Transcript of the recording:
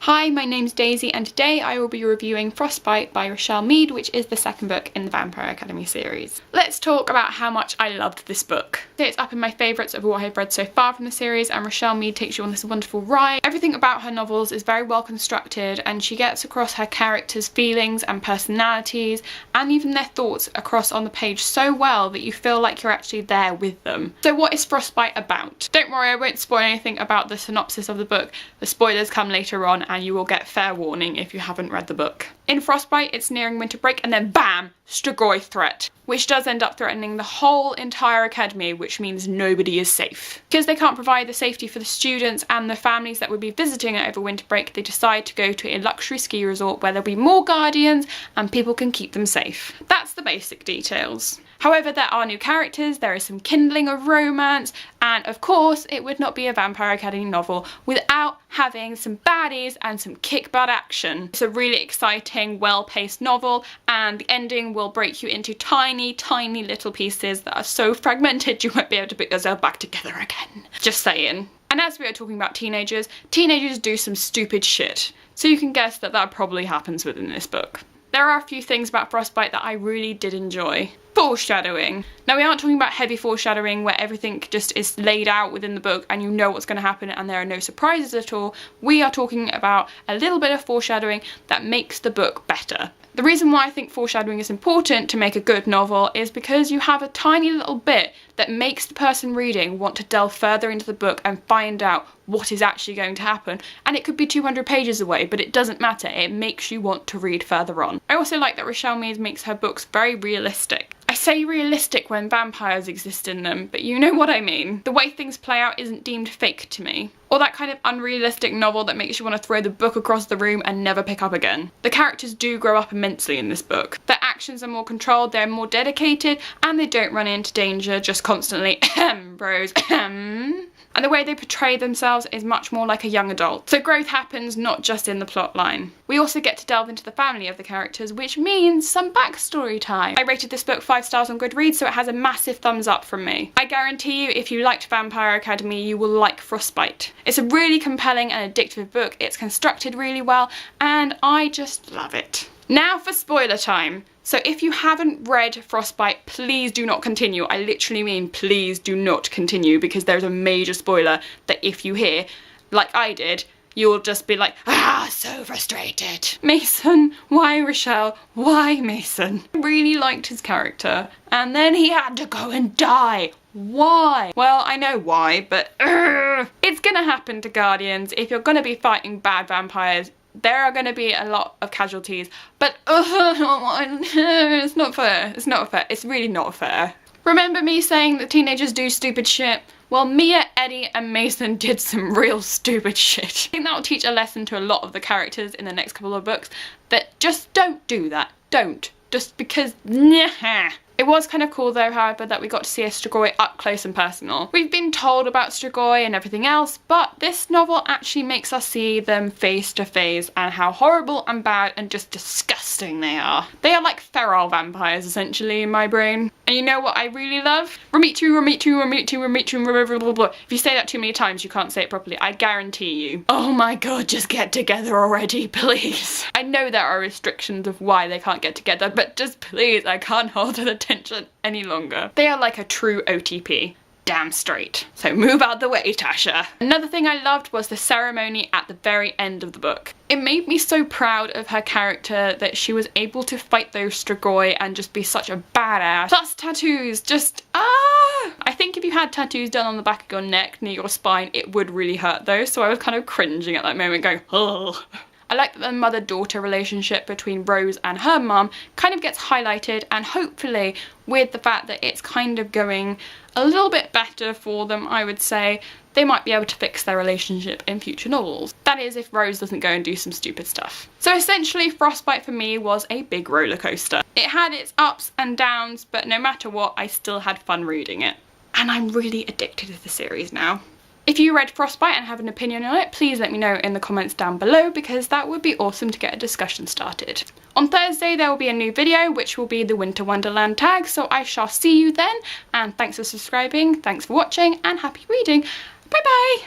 Hi, my name's Daisy and today I will be reviewing Frostbite by Richelle Mead, which is the second book in the Vampire Academy series. Let's talk about how much I loved this book. It's up in my favourites of what I've read so far from the series, and Richelle Mead takes you on this wonderful ride. Everything about her novels is very well constructed and she gets across her characters' feelings and personalities and even their thoughts across on the page so well that you feel like you're actually there with them. So what is Frostbite about? Don't worry, I won't spoil anything about the synopsis of the book. The spoilers come later on and you will get fair warning if you haven't read the book. In Frostbite, it's nearing winter break and then BAM! Strigoi threat, which does end up threatening the whole entire academy, which means nobody is safe. Because they can't provide the safety for the students and the families that would be visiting it over winter break, they decide to go to a luxury ski resort where there'll be more guardians and people can keep them safe. That's the basic details. However, there are new characters, there is some kindling of romance, and of course it would not be a Vampire Academy novel without having some baddies and some kick-butt action. It's a really exciting, well-paced novel, and the ending will break you into tiny, tiny little pieces that are so fragmented you won't be able to put yourself back together again. Just saying. And as we are talking about teenagers do some stupid shit. So you can guess that that probably happens within this book. There are a few things about Frostbite that I really did enjoy. Foreshadowing. Now, we aren't talking about heavy foreshadowing where everything just is laid out within the book and you know what's going to happen and there are no surprises at all. We are talking about a little bit of foreshadowing that makes the book better. The reason why I think foreshadowing is important to make a good novel is because you have a tiny little bit that makes the person reading want to delve further into the book and find out what is actually going to happen. And it could be 200 pages away, but it doesn't matter. It makes you want to read further on. I also like that Richelle Mead makes her books very realistic. I say realistic when vampires exist in them, but you know what I mean. The way things play out isn't deemed fake to me. Or that kind of unrealistic novel that makes you want to throw the book across the room and never pick up again. The characters do grow up immensely in this book. Their actions are more controlled, they're more dedicated, and they don't run into danger just constantly bros. And the way they portray themselves is much more like a young adult. So growth happens not just in the plot line. We also get to delve into the family of the characters, which means some backstory time. I rated this book 5 stars on Goodreads, so it has a massive thumbs up from me. I guarantee you, if you liked Vampire Academy, you will like Frostbite. It's a really compelling and addictive book, it's constructed really well, and I just love it. Now for spoiler time. So if you haven't read Frostbite, please do not continue. I literally mean please do not continue, because there's a major spoiler that if you hear, like I did, you'll just be like, so frustrated. Mason, why Richelle? Why Mason? I really liked his character, and then he had to go and die. Why? Well, I know why, but it's gonna happen to Guardians. If you're gonna be fighting bad vampires, there are going to be a lot of casualties, but it's not fair. It's not fair. It's really not fair. Remember me saying that teenagers do stupid shit? Well, Mia, Eddie and Mason did some real stupid shit. I think that will teach a lesson to a lot of the characters in the next couple of books, that just don't do that. Don't. Just because, nah. It was kind of cool though, however, that we got to see a Strigoi up close and personal. We've been told about Strigoi and everything else, but this novel actually makes us see them face to face and how horrible and bad and just disgusting they are. They are like feral vampires, essentially, in my brain. And you know what I really love? If you say that too many times, you can't say it properly. I guarantee you. Oh my god, just get together already, please. I know there are restrictions of why they can't get together, but just please, I can't hold the tension any longer. They are like a true OTP. Damn straight. So move out the way, Tasha. Another thing I loved was the ceremony at the very end of the book. It made me so proud of her character that she was able to fight those Strigoi and just be such a badass. Plus tattoos, just I think if you had tattoos done on the back of your neck, near your spine, it would really hurt those, so I was kind of cringing at that moment going, oh. I like that the mother-daughter relationship between Rose and her mum kind of gets highlighted, and hopefully with the fact that it's kind of going a little bit better for them, I would say, they might be able to fix their relationship in future novels. That is, if Rose doesn't go and do some stupid stuff. So essentially, Frostbite for me was a big roller coaster. It had its ups and downs, but no matter what, I still had fun reading it. And I'm really addicted to the series now. If you read Frostbite and have an opinion on it, please let me know in the comments down below, because that would be awesome to get a discussion started. On Thursday there will be a new video, which will be the Winter Wonderland tag, so I shall see you then, and thanks for subscribing, thanks for watching, and happy reading. Bye bye!